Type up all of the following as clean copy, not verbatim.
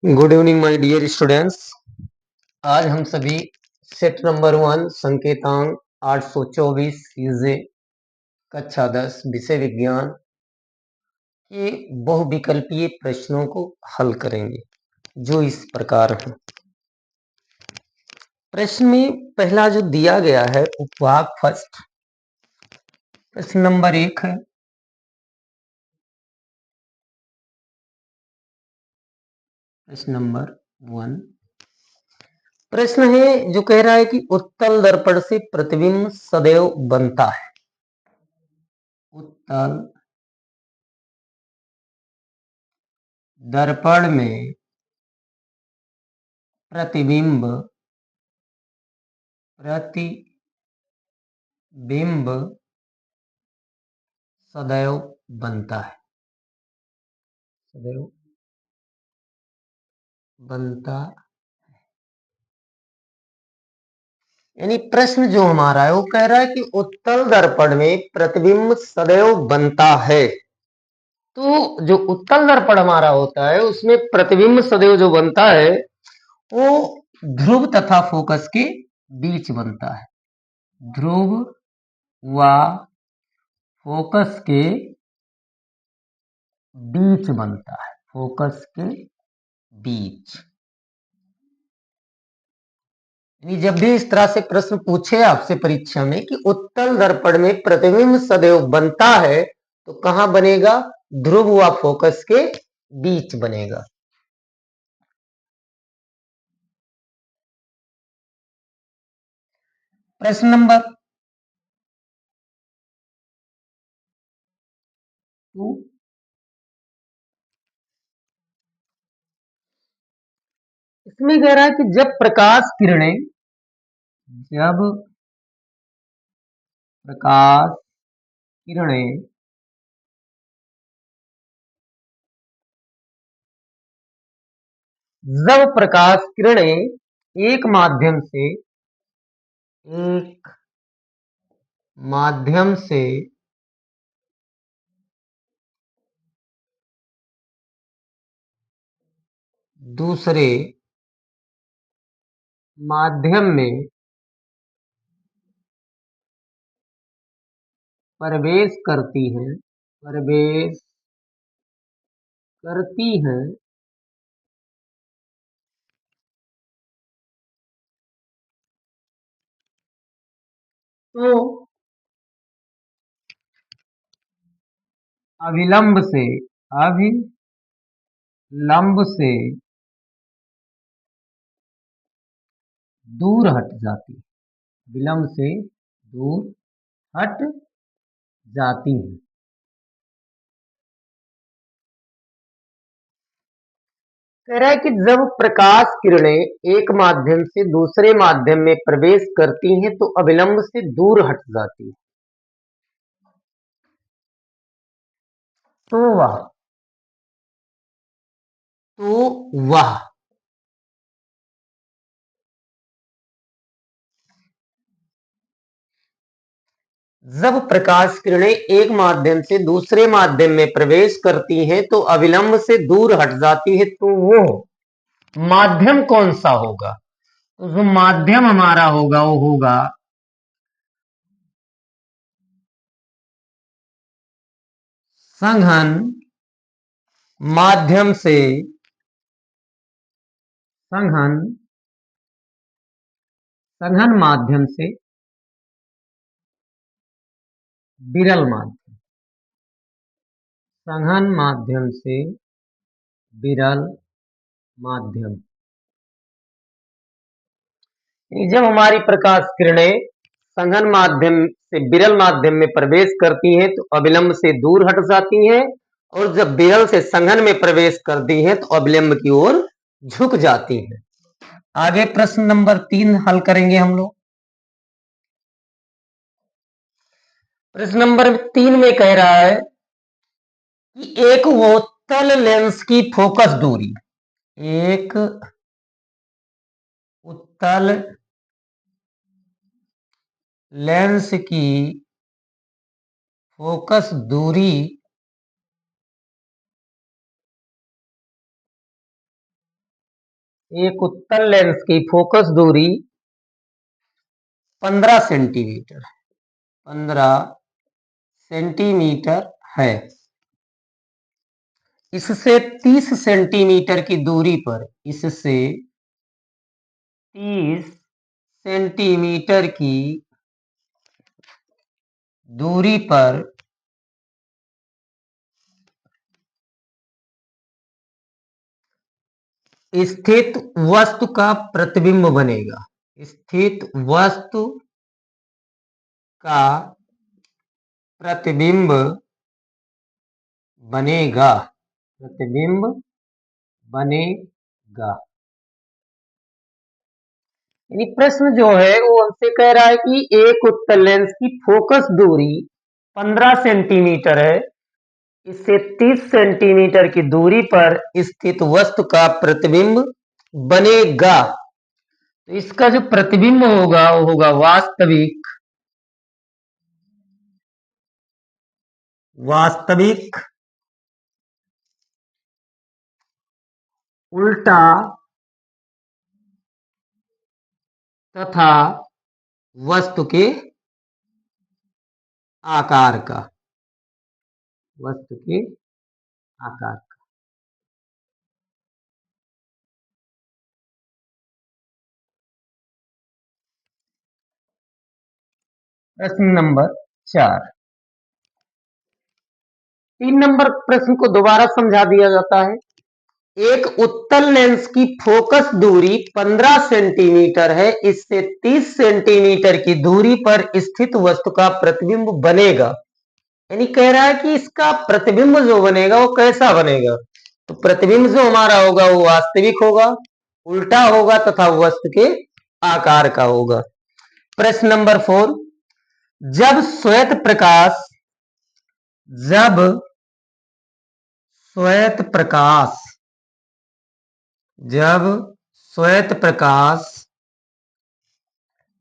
Good evening my dear students. आज हम सभी सेट नंबर 1 संकेतांक 824 यूजे कक्षा 10 विषय विज्ञान के बहुविकल्पीय प्रश्नों को हल करेंगे, जो इस प्रकार हैं। प्रश्न में पहला जो दिया गया है उपभाग फर्स्ट, प्रश्न नंबर 1 है। प्रश्न नंबर 1 प्रश्न है जो कह रहा है कि उत्तल दर्पण से प्रतिबिंब सदैव बनता है। उत्तल दर्पण में प्रतिबिंब सदैव बनता है। सदैव बनता, यानी प्रश्न जो हमारा है वो कह रहा है कि उत्तल दर्पण में प्रतिबिंब सदैव बनता है। तो जो उत्तल दर्पण हमारा होता है उसमें प्रतिबिंब सदैव जो बनता है वो ध्रुव तथा फोकस के बीच बनता है। ध्रुव व फोकस के बीच बनता है। फोकस के बीच, जब भी इस तरह से प्रश्न पूछे आपसे परीक्षा में कि उत्तल दर्पण में प्रतिबिंब सदैव बनता है, तो कहां बनेगा? ध्रुव व फोकस के बीच बनेगा। प्रश्न नंबर 2, इसमें कह रहा है कि जब प्रकाश किरणें जब प्रकाश किरणें एक माध्यम से दूसरे माध्यम में प्रवेश करती हैं तो अविलंब से दूर हट जाती है। विलंब से दूर हट जाती है। कह रहा है कि जब प्रकाश किरणें एक माध्यम से दूसरे माध्यम में प्रवेश करती हैं तो अविलंब से दूर हट जाती है। तो वह जब प्रकाश किरणें एक माध्यम से दूसरे माध्यम में प्रवेश करती हैं तो अविलंब से दूर हट जाती है, तो वो माध्यम कौन सा होगा? तो जो माध्यम हमारा होगा वो होगा संघन माध्यम से विरल माध्यम। संघन माध्यम से विरल माध्यम। जब हमारी प्रकाश किरणें संघन माध्यम से विरल माध्यम में प्रवेश करती हैं तो अविलंब से दूर हट जाती हैं, और जब विरल से संघन में प्रवेश करती हैं तो अविलंब की ओर झुक जाती हैं। आगे प्रश्न नंबर 3 हल करेंगे हम लोग। प्रश्न नंबर 3 में कह रहा है कि एक उत्तल लेंस की फोकस दूरी, एक उत्तल लेंस की फोकस दूरी एक उत्तल लेंस की फोकस दूरी 15 सेंटीमीटर 15 सेंटीमीटर है। इससे 30 सेंटीमीटर की दूरी पर इससे 30 सेंटीमीटर की दूरी पर स्थित वस्तु का प्रतिबिंब बनेगा। स्थित वस्तु का प्रतिबिंब बनेगा। प्रतिबिंब बनेगा। यानी प्रश्न जो है वो हमसे कह रहा है कि एक उत्तल लेंस की फोकस दूरी 15 सेंटीमीटर है। इससे 30 सेंटीमीटर की दूरी पर स्थित वस्तु का प्रतिबिंब बनेगा। तो इसका जो प्रतिबिंब होगा वो होगा वास्तविक वास्तविक उल्टा तथा वस्तु के आकार का। वस्तु के आकार का। प्रश्न नंबर 4। 3 नंबर प्रश्न को दोबारा समझा दिया जाता है। एक उत्तल लेंस की फोकस दूरी 15 सेंटीमीटर है। इससे 30 सेंटीमीटर की दूरी पर स्थित वस्तु का प्रतिबिंब बनेगा। यानी कह रहा है कि इसका प्रतिबिंब जो बनेगा वो कैसा बनेगा। तो प्रतिबिंब जो हमारा होगा वो वास्तविक होगा, उल्टा होगा तथा वस्तु के आकार का होगा। प्रश्न नंबर 4। जब श्वेत प्रकाश जब श्वेत प्रकाश जब श्वेत प्रकाश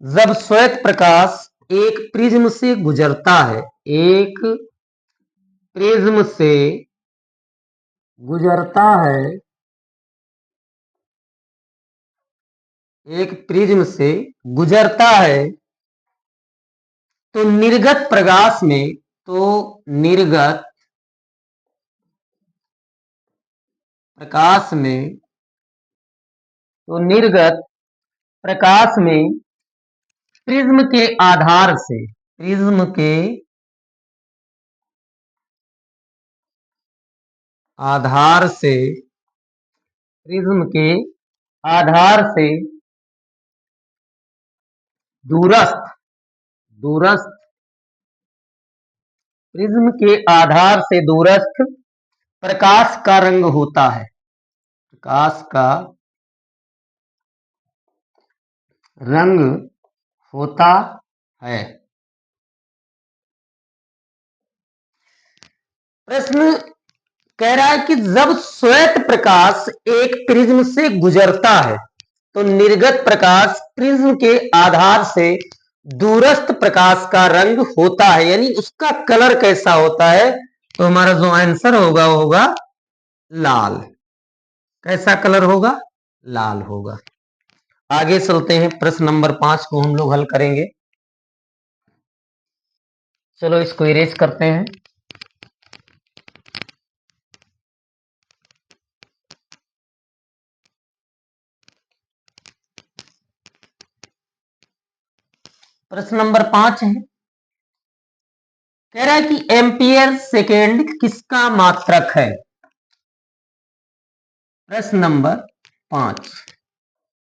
जब श्वेत प्रकाश एक प्रिज्म से गुजरता है। एक प्रिज्म से गुजरता है। एक प्रिज्म से गुजरता है तो निर्गत प्रकाश में निर्गत प्रकाश में निर्गत प्रकाश में प्रिज्म के आधार से प्रिज्म के आधार से प्रिज्म के आधार से दूरस्थ दूरस्थ प्रिज्म के आधार से दूरस्थ प्रकाश का रंग होता है। प्रकाश का रंग होता है। प्रश्न कह रहा है कि जब श्वेत प्रकाश एक प्रिज्म से गुजरता है तो निर्गत प्रकाश प्रिज्म के आधार से दूरस्थ प्रकाश का रंग होता है। यानी उसका कलर कैसा होता है। तो हमारा जो आंसर होगा वो होगा लाल। कैसा कलर होगा। लाल होगा। आगे चलते हैं। प्रश्न नंबर 5 को हम लोग हल करेंगे। चलो इसको इरेज करते हैं। प्रश्न नंबर 5 है। कह रहा है कि एम्पियर सेकेंड किसका मात्रक है। प्रश्न नंबर 5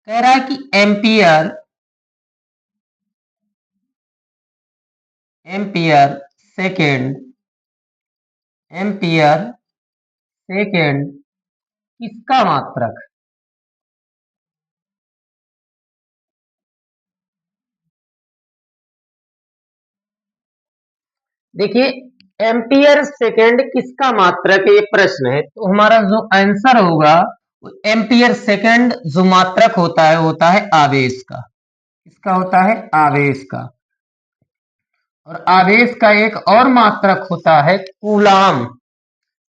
कह रहा है कि ampere ampere second ampere second किसका मात्रक। देखिए एम्पियर सेकेंड किसका मात्रक है ये प्रश्न है। तो हमारा जो आंसर होगा एम्पियर सेकेंड जो मात्रक होता है होता है आवेश का। किसका होता है। आवेश का। और आवेश का एक और मात्रक होता है कूलाम।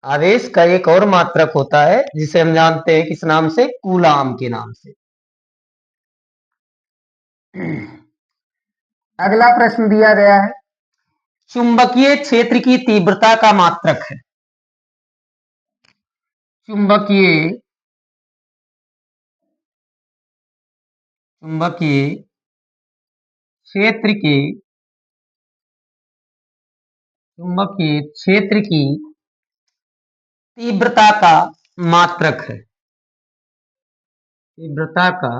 आवेश का एक और मात्रक होता है जिसे हम जानते हैं किस नाम से, कूलाम के नाम से। अगला प्रश्न दिया गया है, चुंबकीय क्षेत्र की तीव्रता का मात्रक है। चुंबकीय क्षेत्र की चुंबकीय क्षेत्र की तीव्रता का मात्रक है। तीव्रता का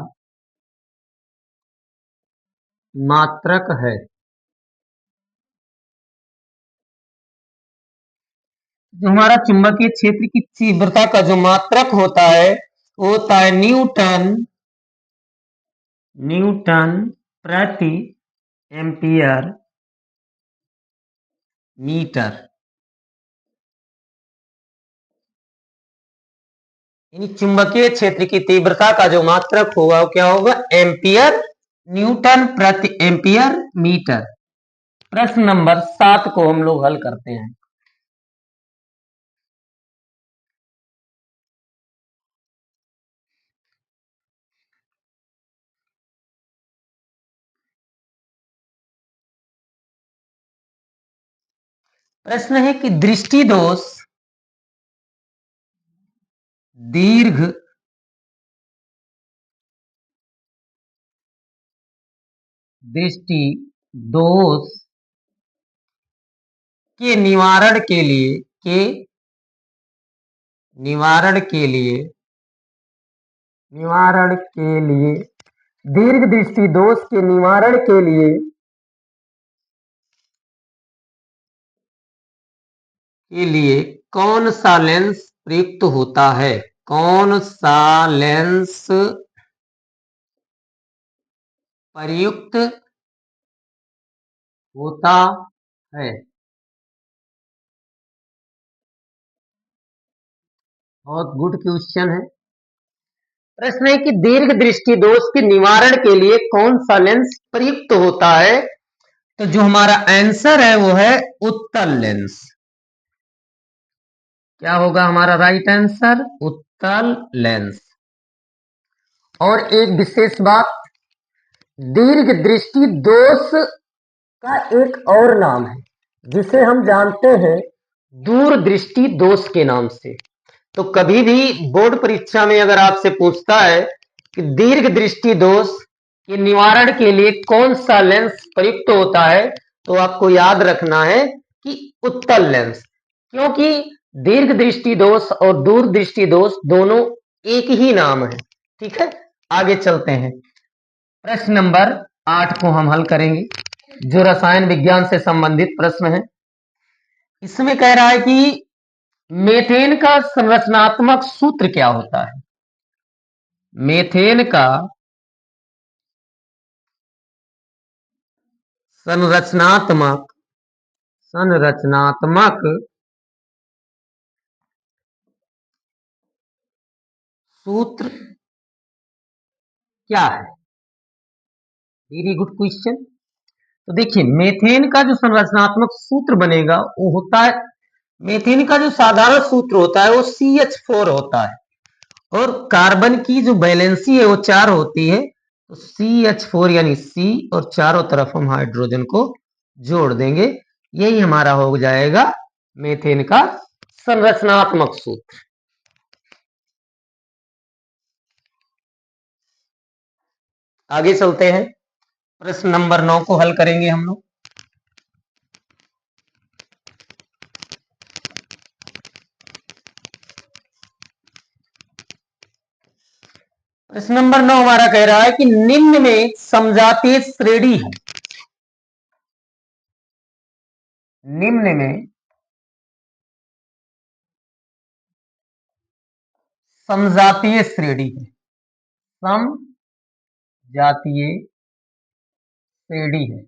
मात्रक है। जो हमारा चुंबकीय क्षेत्र की तीव्रता का जो मात्रक होता है वो होता है न्यूटन प्रति एम्पियर मीटर। यानी चुंबकीय क्षेत्र की तीव्रता का जो मात्रक होगा वो क्या होगा, एम्पियर, न्यूटन प्रति एम्पियर मीटर। प्रश्न नंबर 7 को हम लोग हल करते हैं। प्रश्न है कि दृष्टि दोष दीर्घ दृष्टि दोष के निवारण के लिए दीर्घ दृष्टि दोष के निवारण के लिए कौन सा लेंस प्रयुक्त होता है? कौन सा लेंस प्रयुक्त होता है? बहुत गुड क्वेश्चन है। प्रश्न है कि दीर्घ दृष्टि दोष के निवारण के लिए कौन सा लेंस प्रयुक्त होता है? तो जो हमारा आंसर है वो है उत्तल लेंस। क्या होगा हमारा राइट आंसर? उत्तल लेंस। और एक विशेष बात, दीर्घ दृष्टि दोष का एक और नाम है जिसे हम जानते हैं दूरदृष्टि दोष के नाम से। तो कभी भी बोर्ड परीक्षा में अगर आपसे पूछता है कि दीर्घ दृष्टि दोष के निवारण के लिए कौन सा लेंस प्रयुक्त होता है, तो आपको याद रखना है कि उत्तल लेंस, क्योंकि दीर्घ दृष्टि दोष और दूरदृष्टि दोष दोनों एक ही नाम है। ठीक है, आगे चलते हैं। प्रश्न नंबर 8 को हम हल करेंगे, जो रसायन विज्ञान से संबंधित प्रश्न है। इसमें कह रहा है कि मेथेन का संरचनात्मक सूत्र क्या होता है? मेथेन का संरचनात्मक सूत्र क्या है? Very good question. तो देखिए, मेथेन का जो संरचनात्मक सूत्र बनेगा वो होता है, मेथेन का जो साधारण सूत्र होता है वो CH4 होता है, और कार्बन की जो वैलेंसी है वो 4 होती है। तो CH4 यानी C, और चारों तरफ हम हाइड्रोजन को जोड़ देंगे। यही हमारा हो जाएगा मेथेन का संरचनात्मक सूत्र। आगे चलते हैं, प्रश्न नंबर 9 को हल करेंगे हम लोग। प्रश्न नंबर 9 हमारा कह रहा है कि निम्न में समजातीय श्रेणी है। निम्न में समजातीय श्रेणी है। समजातीय श्रेणी है।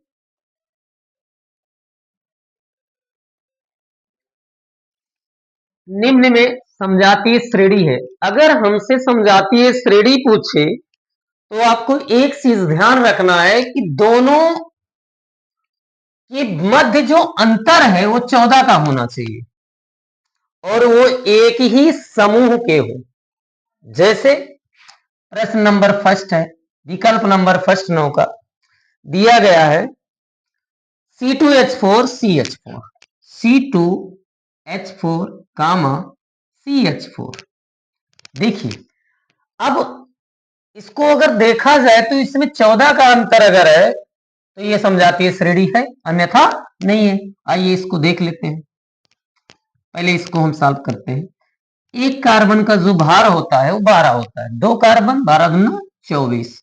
निम्न में समजातीय श्रेणी है। अगर हमसे समजातीय श्रेणी पूछे तो आपको एक चीज ध्यान रखना है कि दोनों के मध्य जो अंतर है वो 14 का होना चाहिए। और वो एक ही समूह के हो। जैसे प्रश्न नंबर फर्स्ट है, विकल्प नंबर फर्स्ट 9 का दिया गया है C2H4 CH4 C2H4 कामा CH4। देखिए अब इसको अगर देखा जाए तो इसमें 14 का अंतर अगर है तो ये समजातीय श्रेणी है, अन्यथा नहीं है। आइए इसको देख लेते हैं। पहले इसको हम सॉल्व करते हैं। एक कार्बन का जो भार होता है वो 12 होता है। 2 कार्बन 12 दूना 24।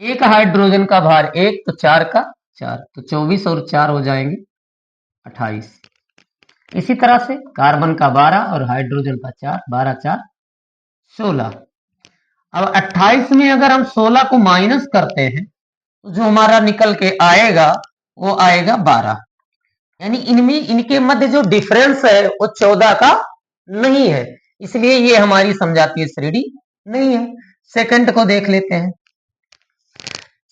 एक हाइड्रोजन का भार 1 तो 4 का 4 तो 24 और 4 हो जाएंगे 28। इसी तरह से कार्बन का 12 और हाइड्रोजन का 4, 12 4 16। अब 28 में अगर हम 16 को माइनस करते हैं तो जो हमारा निकल के आएगा वो आएगा 12। यानी इनमें इनके मध्य जो डिफरेंस है वो 14 का नहीं है, इसलिए ये हमारी समजातीय श्रेणी नहीं है। सेकंड को देख लेते हैं।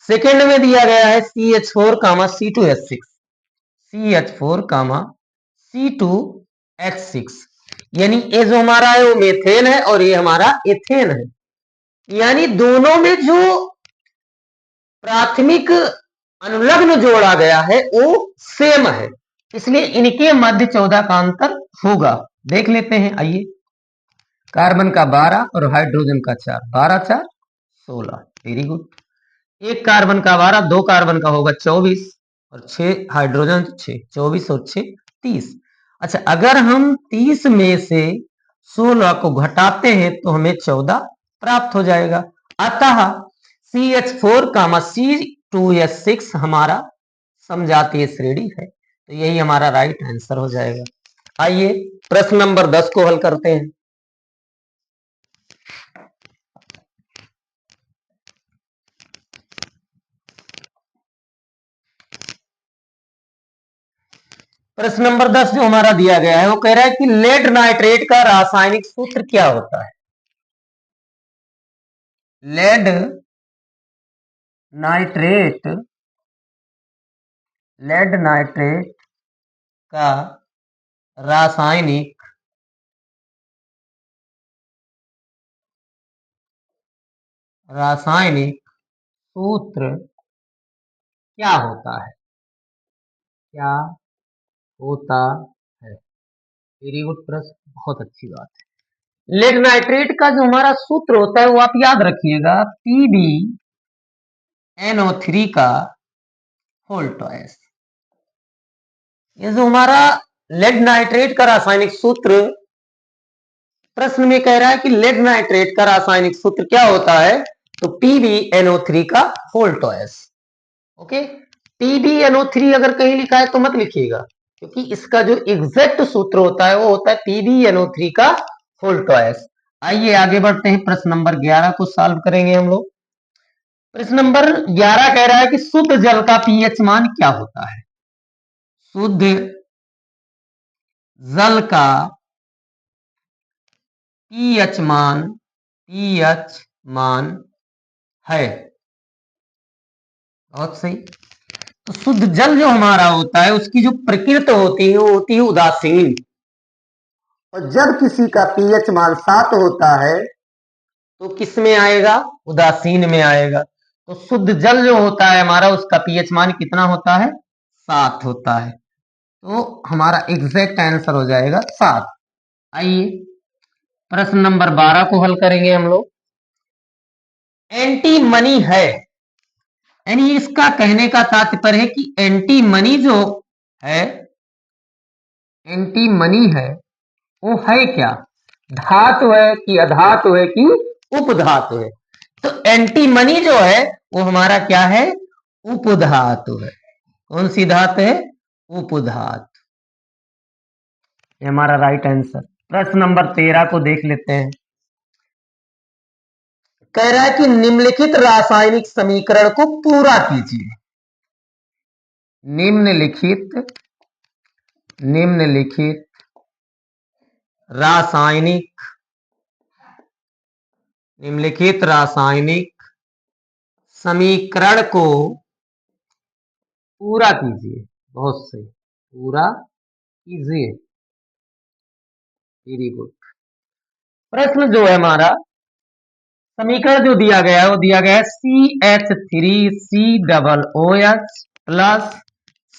सेकंड में दिया गया है CH4 कामा C2H6 CH4 कामा C2H6। यानी ये जो हमारा है वो मेथेन है और ये हमारा एथेन है। यानी दोनों में जो प्राथमिक अनुलग्न जोड़ा गया है वो सेम है, इसलिए इनके मध्य 14 का अंतर होगा। देख लेते हैं। आइए कार्बन का 12 और हाइड्रोजन का 4, 12 4 16। Very good. एक कार्बन का 12, 2 कार्बन का होगा 24 और 6 हाइड्रोजन 6, 24 और 6 30। अच्छा अगर हम 30 में से 16 को घटाते हैं तो हमें 14 प्राप्त हो जाएगा। अतः CH4 कामा C2H6 हमारा समजातीय श्रेणी है, तो यही हमारा राइट आंसर हो जाएगा। आइए प्रश्न नंबर 10 को हल करते हैं। प्रश्न नंबर 10 जो हमारा दिया गया है वो कह रहा है कि लेड नाइट्रेट का रासायनिक सूत्र क्या होता है। लेड नाइट्रेट लेड नाइट्रेट का रासायनिक सूत्र क्या होता है, क्या होता है। वेरी गुड प्रश्न, बहुत अच्छी बात है। लेड नाइट्रेट का जो हमारा सूत्र होता है वो आप याद रखिएगा, PbNO3 का होल ट्वाइस। ये जो हमारा लेड नाइट्रेट का रासायनिक सूत्र प्रश्न में कह रहा है कि लेड नाइट्रेट का रासायनिक सूत्र क्या होता है, तो PbNO3 का होल ट्वाइस। ओके, PbNO3 अगर कहीं लिखा है तो मत लिखिएगा, क्योंकि इसका जो एग्जैक्ट सूत्र होता है वो होता है PbNO3 का होल ट्वाइस। आइए आगे बढ़ते हैं। प्रश्न नंबर 11 को सॉल्व करेंगे हम लोग। प्रश्न नंबर 11 कह रहा है कि शुद्ध जल का पीएच मान क्या होता है। शुद्ध जल का पीएच मान है। बहुत सही। तो शुद्ध जल जो हमारा होता है उसकी जो प्रकृति होती है वो होती है उदासीन, और जब किसी का पीएच मान 7 होता है तो किस में आएगा, उदासीन में आएगा। तो शुद्ध जल जो होता है हमारा उसका पीएच मान कितना होता है, 7 होता है। तो हमारा एग्जैक्ट आंसर हो जाएगा 7। आइए प्रश्न नंबर 12 को हल करेंगे हम लोग। एंटी मनी है, यानी इसका कहने का तात्पर्य है कि एंटी मनी जो है, एंटी मनी है वो है क्या, धातु है कि अधातु है कि उपधातु है। तो एंटीमनी जो है वो हमारा क्या है, उपधातु है। कौन सी धातु है, उपधातु। ये हमारा राइट आंसर। प्रश्न नंबर 13 को देख लेते हैं। कह रहा है कि निम्नलिखित रासायनिक समीकरण को पूरा कीजिए। निम्नलिखित रासायनिक समीकरण को पूरा कीजिए। बहुत सही, पूरा कीजिए। Very good. प्रश्न जो है हमारा, समीकरण जो दिया गया है वो दिया गया है CH3COOH plus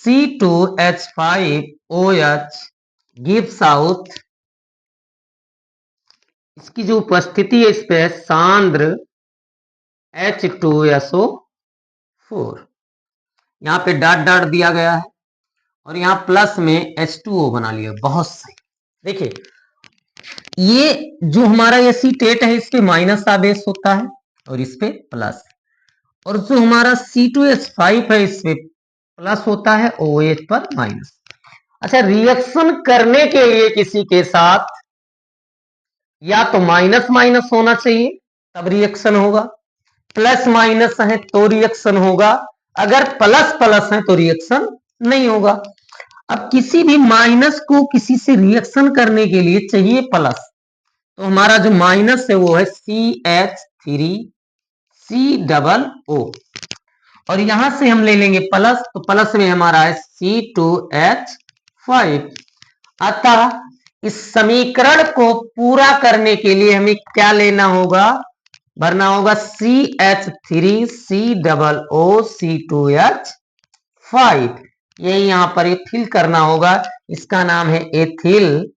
C2H5OH gives out, इसकी जो उपस्थिति है इस पे है सांद्र H2SO4। यहाँ पे डॉट डॉट दिया गया है और यहाँ प्लस में H2O बना लिया। बहुत सही। देखिए ये जो हमारा एसीटेट है इस पे माइनस आवेश होता है और इस पे प्लस, और जो हमारा C2H5 है इस पे प्लस होता है, OH पर माइनस। अच्छा, रिएक्शन करने के लिए किसी के साथ या तो माइनस माइनस होना चाहिए तब रिएक्शन होगा, प्लस माइनस है तो रिएक्शन होगा, अगर प्लस प्लस है तो रिएक्शन नहीं होगा। अब किसी भी माइनस को किसी से रिएक्शन करने के लिए चाहिए प्लस, तो हमारा जो माइनस है वो है CH3COO, और यहां से हम ले लेंगे प्लस, तो प्लस में हमारा है C2H5। अतः इस समीकरण को पूरा करने के लिए हमें क्या लेना होगा, भरना होगा CH3COOC2H5। यही यहां पर एथिल करना होगा, इसका नाम है एथिल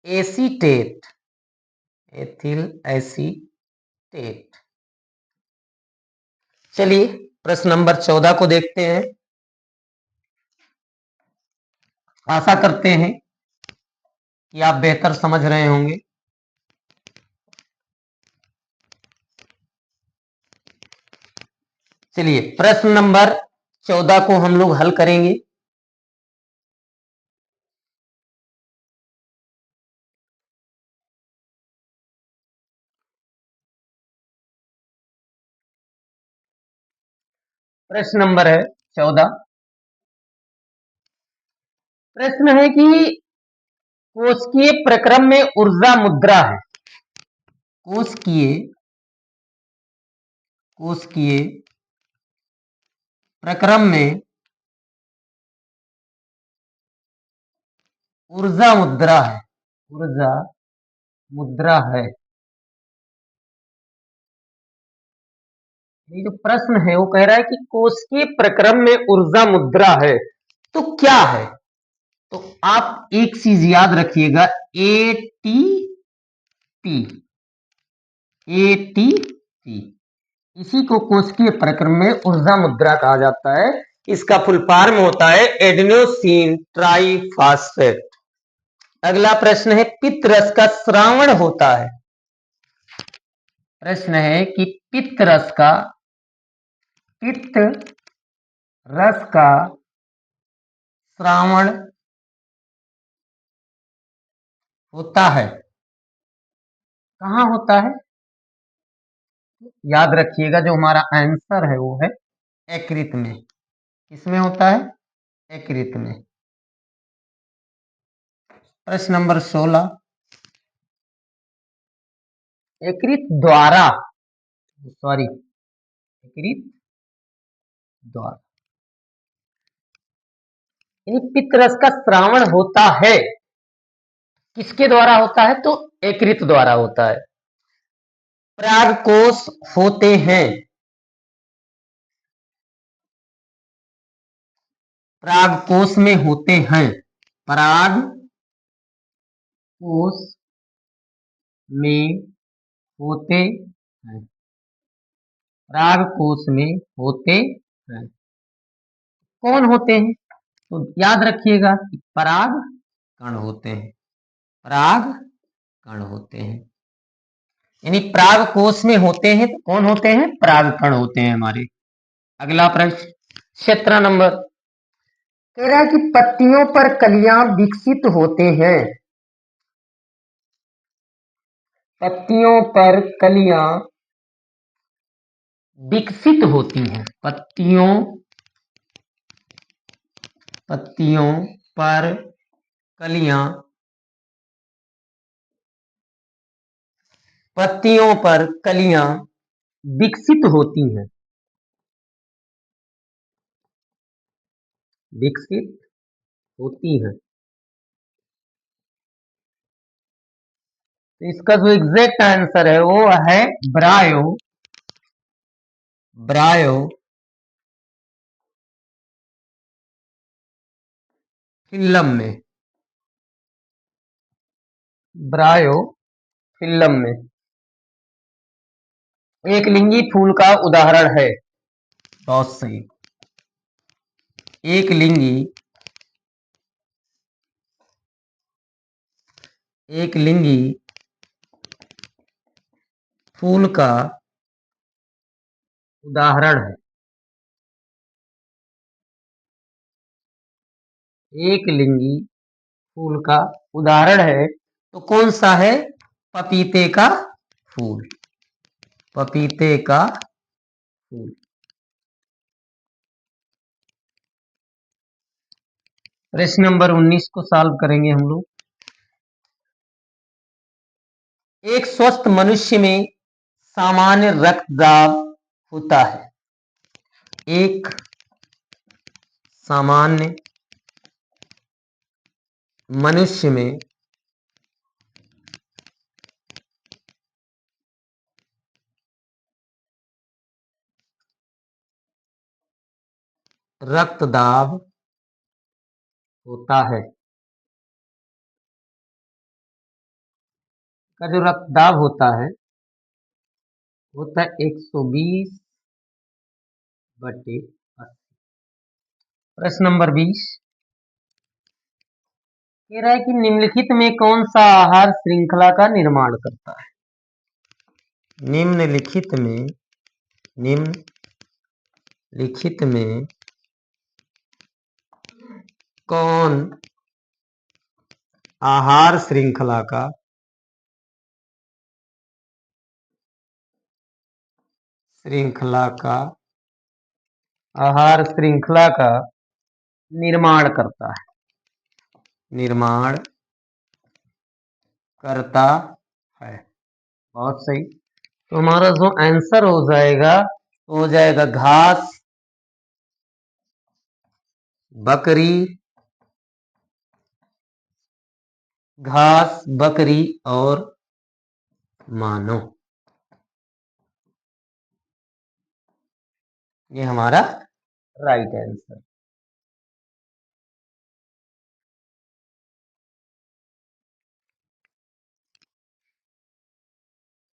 एसीटेट, एथिल एसीटेट। चलिए प्रश्न नंबर 14 को देखते हैं। आशा करते हैं कि आप बेहतर समझ रहे होंगे। चलिए प्रश्न नंबर 14 को हम लोग हल करेंगे। प्रश्न नंबर है 14। प्रश्न है कि कोशिकीय प्रक्रम में ऊर्जा मुद्रा है। कोशिकीय कोशिकीय प्रक्रम में ऊर्जा मुद्रा है, ऊर्जा मुद्रा है। ये जो प्रश्न है वो कह रहा है कि कोशिकीय प्रक्रम में ऊर्जा मुद्रा है तो क्या है। तो आप एक चीज याद रखिएगा, ATP, ATP, इसी को कोशिकीय प्रक्रम में ऊर्जा मुद्रा कहा जाता है। इसका फुल फॉर्म होता है एडेनोसिन ट्राइफॉस्फेट। अगला प्रश्न है, पित्त रस का श्रावण होता है। प्रश्न है कि पित्त रस का श्रावण होता है। कहाँ होता है, याद रखिएगा जो हमारा आंसर है वो है यकृत में। किसमें होता है, यकृत में। प्रश्न नंबर 16, यकृत द्वारा, सॉरी, यकृत द्वारा पित्त रस का श्रावण होता है, किसके द्वारा होता है, तो यकृत द्वारा होता है। परागकोश होते हैं, परागकोश में होते हैं, परागकोश में होते हैं, परागकोश में होते हैं। कौन होते हैं, तो याद रखिएगा कि पराग कण होते हैं, पराग कण होते हैं। यानी परागकोश में होते हैं तो कौन होते हैं, पराग कण होते हैं हमारे। अगला प्रश्न 17 नंबर कह रहा है कि पत्तियों पर कलियां विकसित होते हैं। पत्तियों पर कलियां विकसित होती हैं, पत्तियों पर कलियां, पत्तियों पर कलियां विकसित होती हैं, विकसित होती हैं। तो इसका जो एग्जैक्ट आंसर है वो है ब्रायो, ब्रायो फिल्म में, ब्रायो फिल्म में एक लिंगी फूल का उदाहरण है। बहुत सही। एक लिंगी, एक लिंगी फूल का उदाहरण है। एक लिंगी फूल का उदाहरण है तो कौन सा है? पपीते का फूल, पपीते का फूल। प्रश्न नंबर 19 को सॉल्व करेंगे हम लोग। एक स्वस्थ मनुष्य में सामान्य रक्तदाब होता है। एक सामान्य मनुष्य में रक्तदाब होता है, का जो रक्तदाब होता है 120/80। प्रश्न नंबर 20 कह रहा है कि निम्नलिखित में कौन सा आहार श्रृंखला का निर्माण करता है? निम्नलिखित में, निम्नलिखित में कौन आहार श्रृंखला का आहार श्रृंखला का निर्माण करता है, निर्माण करता है। बहुत सही। तो हमारा जो आंसर हो जाएगा हो जाएगा घास, बकरी, घास, बकरी और मानव। ये हमारा राइट आंसर।